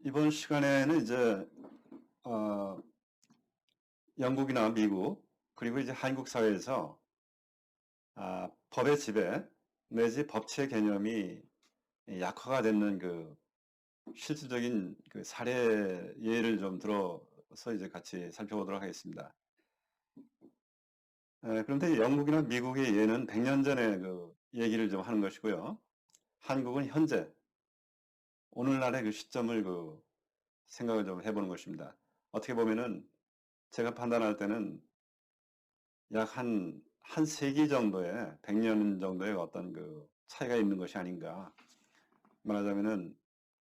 이번 시간에는 이제 어, 영국이나 미국 그리고 이제 한국 사회에서 법의 지배 내지 법치의 개념이 약화가 되는 그 실질적인 그 사례 예를 좀 들어서 이제 같이 살펴보도록 하겠습니다. 그런데 영국이나 미국의 예는 100년 전에 그 얘기를 좀 하는 것이고요. 한국은 현재 오늘날의 그 시점을 그 생각을 좀 해보는 것입니다. 어떻게 보면은 제가 판단할 때는 약 한 세기 정도의, 100년 정도의 어떤 그 차이가 있는 것이 아닌가. 말하자면은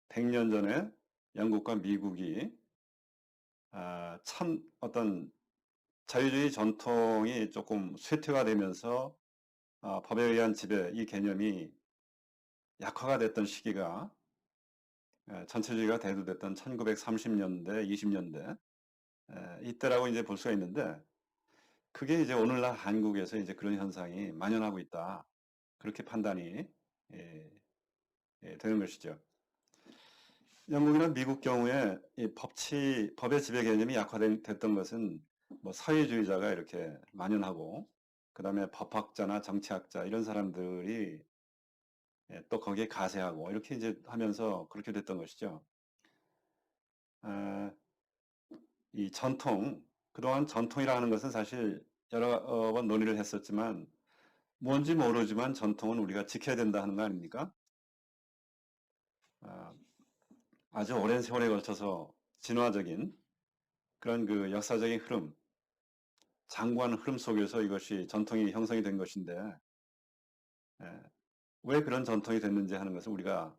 100년 전에 영국과 미국이 참 어떤 자유주의 전통이 조금 쇠퇴화되면서 법에 의한 지배 이 개념이 약화가 됐던 시기가 전체주의가 대두됐던 1930년대, 20년대 이때라고 이제 볼 수가 있는데 그게 이제 오늘날 한국에서 이제 그런 현상이 만연하고 있다. 그렇게 판단이 예, 되는 것이죠. 영국이나 미국 경우에 이 법의 지배 개념이 약화됐던 것은 뭐 사회주의자가 이렇게 만연하고 그 다음에 법학자나 정치학자 이런 사람들이 또 거기에 가세하고 이렇게 이제 하면서 그렇게 됐던 것이죠. 아, 이 전통, 그동안 전통이라는 것은 사실 여러 번 논의를 했었지만 뭔지 모르지만 전통은 우리가 지켜야 된다 하는 거 아닙니까? 아, 아주 오랜 세월에 걸쳐서 진화적인 그런 그 역사적인 흐름, 장구한 흐름 속에서 이것이 전통이 형성이 된 것인데, 예, 왜 그런 전통이 됐는지 하는 것을 우리가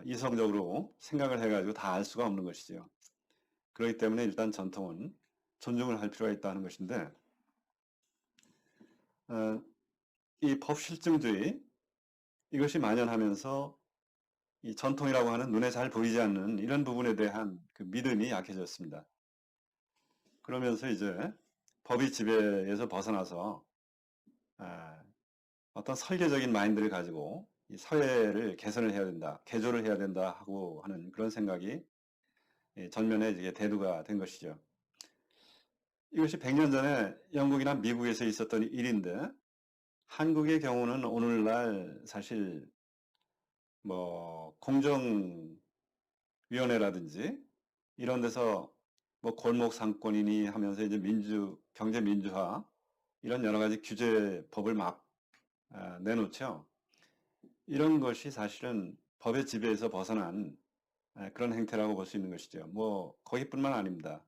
이성적으로 생각을 해가지고 다 알 수가 없는 것이죠. 그렇기 때문에 일단 전통은 존중을 할 필요가 있다는 것인데, 어, 이 법실증주의, 이것이 만연하면서 이 전통이라고 하는 눈에 잘 보이지 않는 이런 부분에 대한 그 믿음이 약해졌습니다. 그러면서 이제 법의 지배에서 벗어나서 아, 어떤 설계적인 마인드를 가지고 이 사회를 개선을 해야 된다, 개조를 해야 된다 하고 하는 그런 생각이 전면에 이제 대두가 된 것이죠. 이것이 100년 전에 영국이나 미국에서 있었던 일인데 한국의 경우는 오늘날 사실 뭐 공정위원회라든지 이런 데서 뭐 골목 상권이니 하면서 이제 경제 민주화 이런 여러 가지 규제법을 막 내놓죠. 이런 것이 사실은 법의 지배에서 벗어난 그런 행태라고 볼 수 있는 것이죠. 뭐 거기뿐만 아닙니다.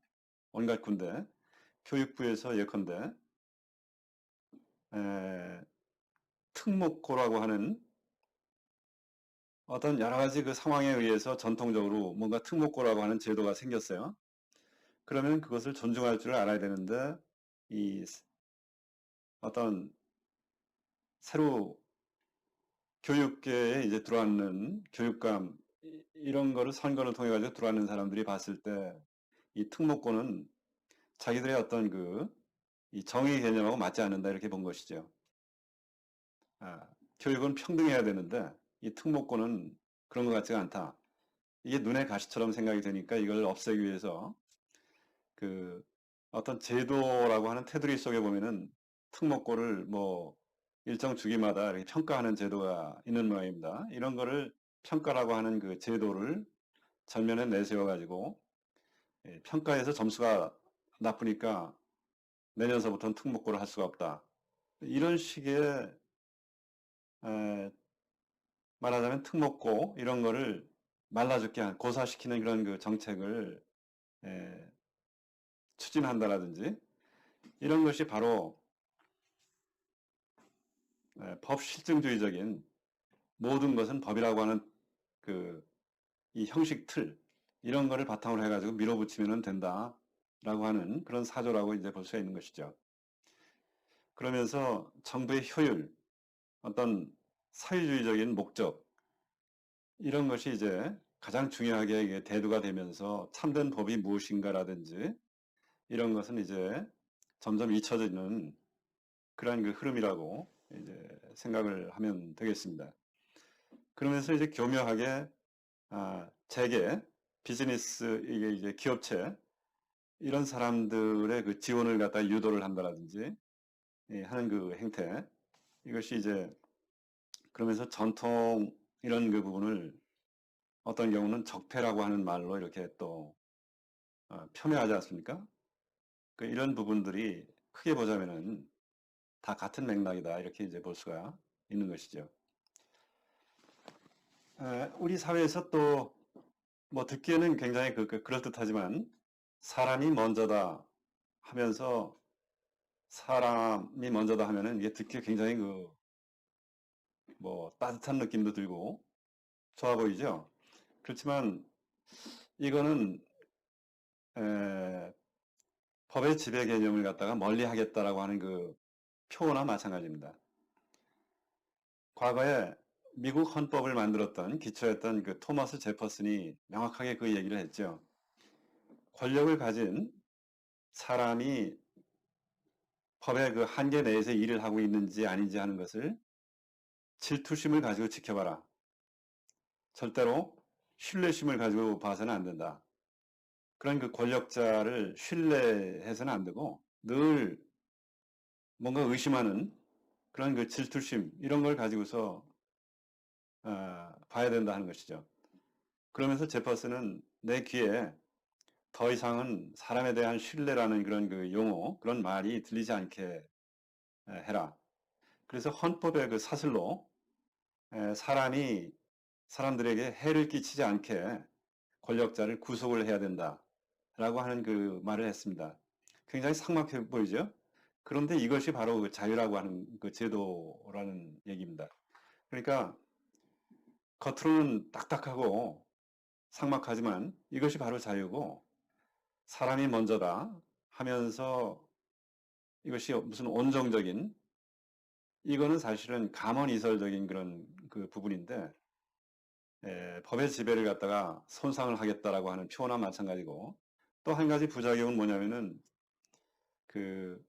온갖 군데 교육부에서 예컨대 에, 특목고라고 하는 어떤 여러 가지 그 상황에 의해서 전통적으로 뭔가 특목고라고 하는 제도가 생겼어요. 그러면 그것을 존중할 줄 알아야 되는데 이 어떤 새로 교육계에 이제 들어왔는 교육감 이런 거를 선거를 통해 가지고 들어왔는 사람들이 봤을 때 이 특목고는 자기들의 어떤 이 정의 개념하고 맞지 않는다 이렇게 본 것이죠. 아, 교육은 평등해야 되는데 이 특목고는 그런 것 같지가 않다. 이게 눈의 가시처럼 생각이 되니까 이걸 없애기 위해서 그 어떤 제도라고 하는 테두리 속에 보면은 특목고를 뭐 일정 주기마다 이렇게 평가하는 제도가 있는 모양입니다. 이런 거를 평가라고 하는 그 제도를 전면에 내세워 가지고 평가에서 점수가 나쁘니까 내년서부터는 특목고를 할 수가 없다. 이런 식의 에, 말하자면 특목고 이런 거를 말라 죽게 고사시키는 그런 그 정책을 에, 추진한다라든지 이런 것이 바로 법실증주의적인 모든 것은 법이라고 하는 그 이 형식 틀 이런 거를 바탕으로 해가지고 밀어붙이면 된다라고 하는 그런 사조라고 이제 볼 수가 있는 것이죠. 그러면서 정부의 효율, 어떤 사회주의적인 목적 이런 것이 이제 가장 중요하게 이게 대두가 되면서 참된 법이 무엇인가라든지 이런 것은 이제 점점 잊혀지는 그러한 그 흐름이라고 이제 생각을 하면 되겠습니다. 그러면서 이제 교묘하게 재계, 비즈니스, 이게 이제 기업체, 이런 사람들의 그 지원을 갖다 유도를 한다라든지, 예, 하는 그 행태. 이것이 이제, 그러면서 전통, 이런 그 부분을 어떤 경우는 적폐라고 하는 말로 이렇게 또, 폄훼하지 않습니까? 이런 부분들이 크게 보자면은 다 같은 맥락이다. 이렇게 이제 볼 수가 있는 것이죠. 우리 사회에서 또, 뭐 듣기에는 굉장히 그럴듯하지만, 사람이 먼저다 하면서, 사람이 먼저다 하면은 이게 듣기에 굉장히 뭐 따뜻한 느낌도 들고 좋아 보이죠? 그렇지만 이거는 에, 법의 지배 개념을 갖다가 멀리 하겠다라고 하는 그 표어나 마찬가지입니다. 과거에 미국 헌법을 만들었던 기초했던 그 토마스 제퍼슨이 명확하게 그 얘기를 했죠. 권력을 가진 사람이 법의 그 한계 내에서 일을 하고 있는지 아닌지 하는 것을 질투심을 가지고 지켜봐라. 절대로 신뢰심을 가지고 봐서는 안 된다. 그런 그 권력자를 신뢰해서는 안 되고 늘 뭔가 의심하는 그런 그 질투심 이런 걸 가지고서 봐야 된다 하는 것이죠. 그러면서 제퍼슨은 내 귀에 더 이상은 사람에 대한 신뢰라는 그런 그 용어 그런 말이 들리지 않게 해라. 그래서 헌법의 그 사슬로 사람이 사람들에게 해를 끼치지 않게 권력자를 구속을 해야 된다라고 하는 그 말을 했습니다. 굉장히 삭막해 보이죠? 그런데 이것이 바로 그 자유라고 하는 그 제도라는 얘기입니다. 그러니까 겉으로는 딱딱하고 삭막하지만 이것이 바로 자유고 사람이 먼저다 하면서 이것이 무슨 온정적인 이거는 사실은 감언이설적인 그런 그 부분인데 법의 지배를 갖다가 손상을 하겠다라고 하는 표현와 마찬가지고 또 한 가지 부작용은 뭐냐면은 그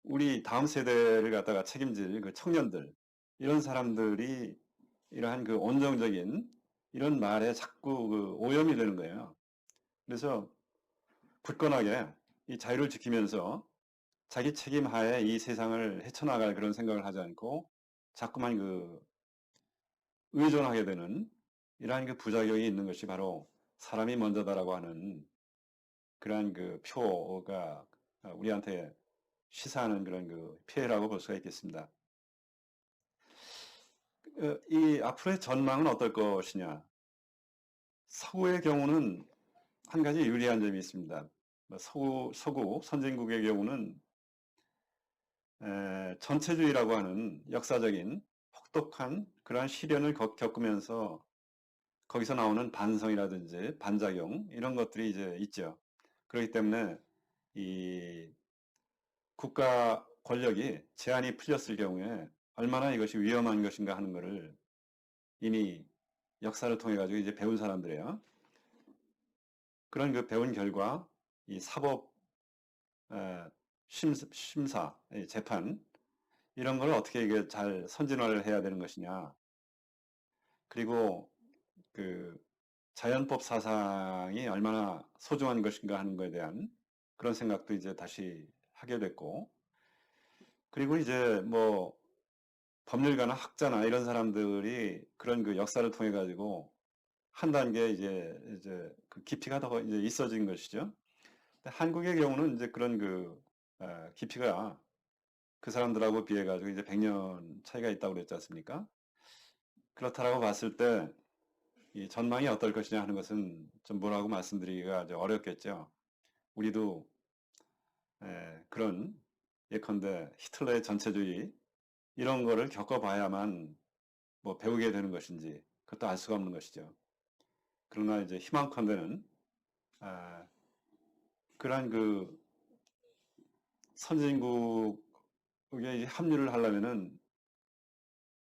우리 다음 세대를 갖다가 책임질 그 청년들 이런 사람들이 이러한 그 온정적인 이런 말에 자꾸 그 오염이 되는 거예요. 그래서 굳건하게 이 자유를 지키면서 자기 책임 하에 이 세상을 헤쳐나갈 그런 생각을 하지 않고 자꾸만 그 의존하게 되는 이러한 그 부작용이 있는 것이 바로 사람이 먼저다라고 하는 그러한 그 표가 우리한테 시사하는 그런 그 피해라고 볼 수가 있겠습니다. 이 앞으로의 전망은 어떨 것이냐? 서구의 경우는 한 가지 유리한 점이 있습니다. 뭐 서구 선진국의 경우는 전체주의라고 하는 역사적인 혹독한 그러한 시련을 겪으면서 거기서 나오는 반성이라든지 반작용 이런 것들이 이제 있죠. 그렇기 때문에 이 국가 권력이 제한이 풀렸을 경우에 얼마나 이것이 위험한 것인가 하는 것을 이미 역사를 통해 가지고 이제 배운 사람들이에요. 그런 그 배운 결과 이 사법 심사, 재판 이런 걸 어떻게 이게 잘 선진화를 해야 되는 것이냐. 그리고 그 자연법 사상이 얼마나 소중한 것인가 하는 것에 대한 그런 생각도 이제 다시 하게 됐고, 그리고 이제 뭐 법률가나 학자나 이런 사람들이 그런 그 역사를 통해 가지고 한 단계 이제 그 깊이가 더 이제 있어진 것이죠. 한국의 경우는 이제 그런 그 깊이가 그 사람들하고 비해 가지고 이제 100년 차이가 있다고 그랬지 않습니까? 그렇다라고 봤을 때 이 전망이 어떨 것이냐 하는 것은 좀 뭐라고 말씀드리기가 아주 어렵겠죠. 우리도 그런 예컨대 히틀러의 전체주의 이런 거를 겪어봐야만 뭐 배우게 되는 것인지 그것도 알 수가 없는 것이죠. 그러나 이제 희망컨대는 아, 그러한 그 선진국에 합류를 하려면은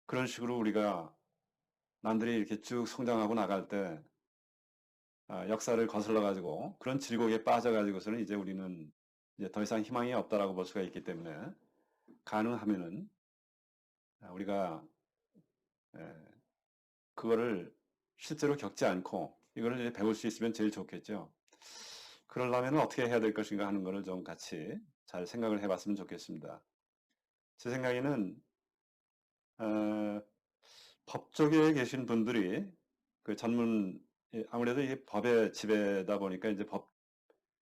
그런 식으로 우리가 남들이 이렇게 쭉 성장하고 나갈 때 역사를 거슬러 가지고 그런 질곡에 빠져 가지고서는 이제 우리는 이제 더 이상 희망이 없다라고 볼 수가 있기 때문에 가능하면은 우리가 에, 그거를 실제로 겪지 않고 이거를 이제 배울 수 있으면 제일 좋겠죠. 그러려면 어떻게 해야 될 것인가 하는 거를 좀 같이 잘 생각을 해봤으면 좋겠습니다. 제 생각에는 어, 법 쪽에 계신 분들이 그 아무래도 이게 법의 지배다 보니까 이제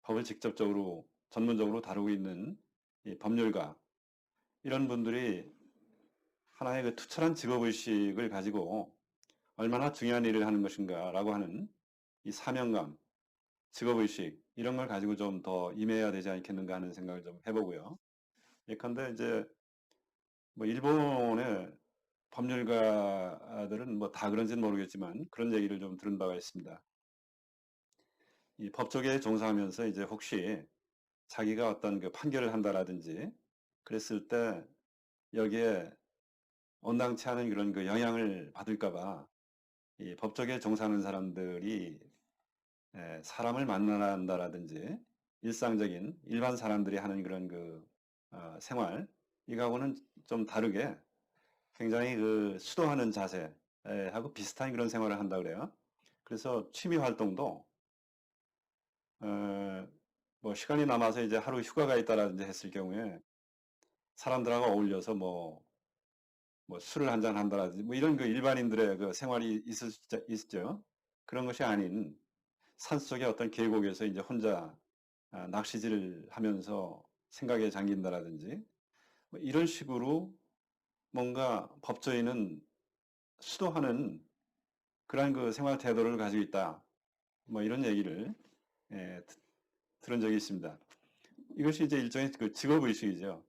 법을 직접적으로 전문적으로 다루고 있는 이 법률가 이런 분들이 하나의 그 투철한 직업의식을 가지고 얼마나 중요한 일을 하는 것인가라고 하는 이 사명감, 직업의식 이런 걸 가지고 좀 더 임해야 되지 않겠는가 하는 생각을 좀 해보고요. 예컨대 이제 뭐 일본의 법률가들은 뭐 다 그런지는 모르겠지만 그런 얘기를 좀 들은 바가 있습니다. 이 법조계에 종사하면서 이제 혹시 자기가 어떤 그 판결을 한다라든지 그랬을 때 여기에 온당치 않은 그런 그 영향을 받을까봐 이 법조계에 종사하는 사람들이 사람을 만난다라든지 일상적인 일반 사람들이 하는 그런 그 생활 이거하고는 좀 다르게 굉장히 그 수도하는 자세하고 비슷한 그런 생활을 한다 그래요. 그래서 취미 활동도 뭐 시간이 남아서 이제 하루 휴가가 있다라든지 했을 경우에 사람들하고 어울려서 뭐 술을 한잔 한다라든지 뭐 이런 그 일반인들의 그 생활이 있죠. 그런 것이 아닌 산속의 어떤 계곡에서 이제 혼자 낚시질을 하면서 생각에 잠긴다라든지 뭐 이런 식으로 뭔가 법조인은 수도하는 그러한 그 생활 태도를 가지고 있다. 뭐 이런 얘기를 예, 들은 적이 있습니다. 이것이 이제 일종의 그 직업의식이죠.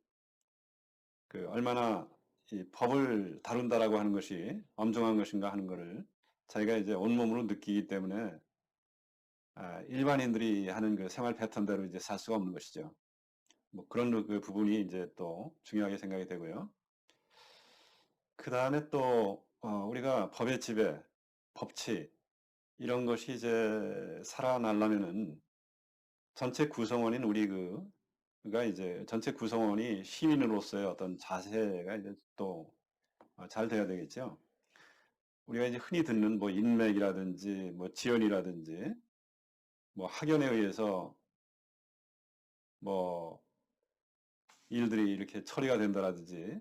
그 얼마나 이 법을 다룬다라고 하는 것이 엄중한 것인가 하는 것을 자기가 이제 온몸으로 느끼기 때문에 일반인들이 하는 그 생활 패턴대로 이제 살 수가 없는 것이죠. 뭐 그런 그 부분이 이제 또 중요하게 생각이 되고요. 그 다음에 또 우리가 법의 지배, 법치 이런 것이 이제 살아나려면은 전체 구성원인 우리가 이제 전체 구성원이 시민으로서의 어떤 자세가 이제 또 잘 돼야 되겠죠. 우리가 이제 흔히 듣는 뭐 인맥이라든지 뭐 지연이라든지 뭐 학연에 의해서 뭐 일들이 이렇게 처리가 된다라든지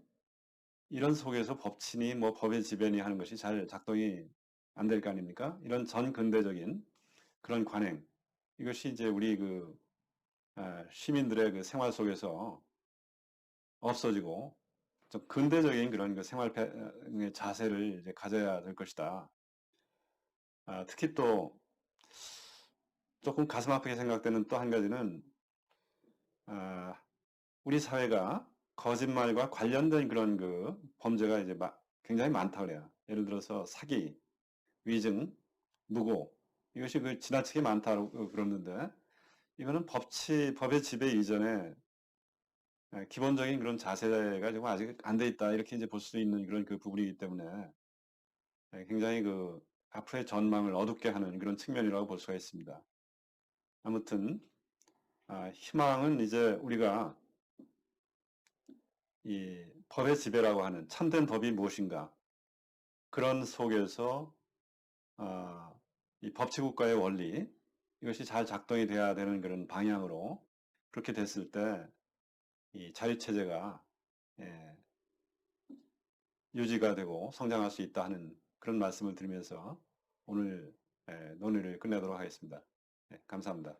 이런 속에서 법치니 뭐 법의 지배니 하는 것이 잘 작동이 안 될 거 아닙니까? 이런 전 근대적인 그런 관행 이것이 이제 우리 시민들의 그 생활 속에서 없어지고 좀 근대적인 그런 그 생활의 자세를 이제 가져야 될 것이다. 특히 또 조금 가슴 아프게 생각되는 또 한 가지는 아, 우리 사회가 거짓말과 관련된 그런 그 범죄가 이제 굉장히 많다 그래요. 예를 들어서 사기, 위증, 무고 이것이 그 지나치게 많다고 그러는데 이거는 법의 지배 이전에 기본적인 그런 자세가 좀 아직 안 돼 있다 이렇게 이제 볼 수 있는 그런 그 부분이기 때문에 굉장히 그 앞으로의 전망을 어둡게 하는 그런 측면이라고 볼 수가 있습니다. 아무튼 희망은 이제 우리가 이 법의 지배라고 하는 참된 법이 무엇인가 그런 속에서 이 법치국가의 원리 이것이 잘 작동이 돼야 되는 그런 방향으로 그렇게 됐을 때 이 자유체제가 예, 유지가 되고 성장할 수 있다 하는 그런 말씀을 드리면서 오늘 논의를 끝내도록 하겠습니다. 네, 감사합니다.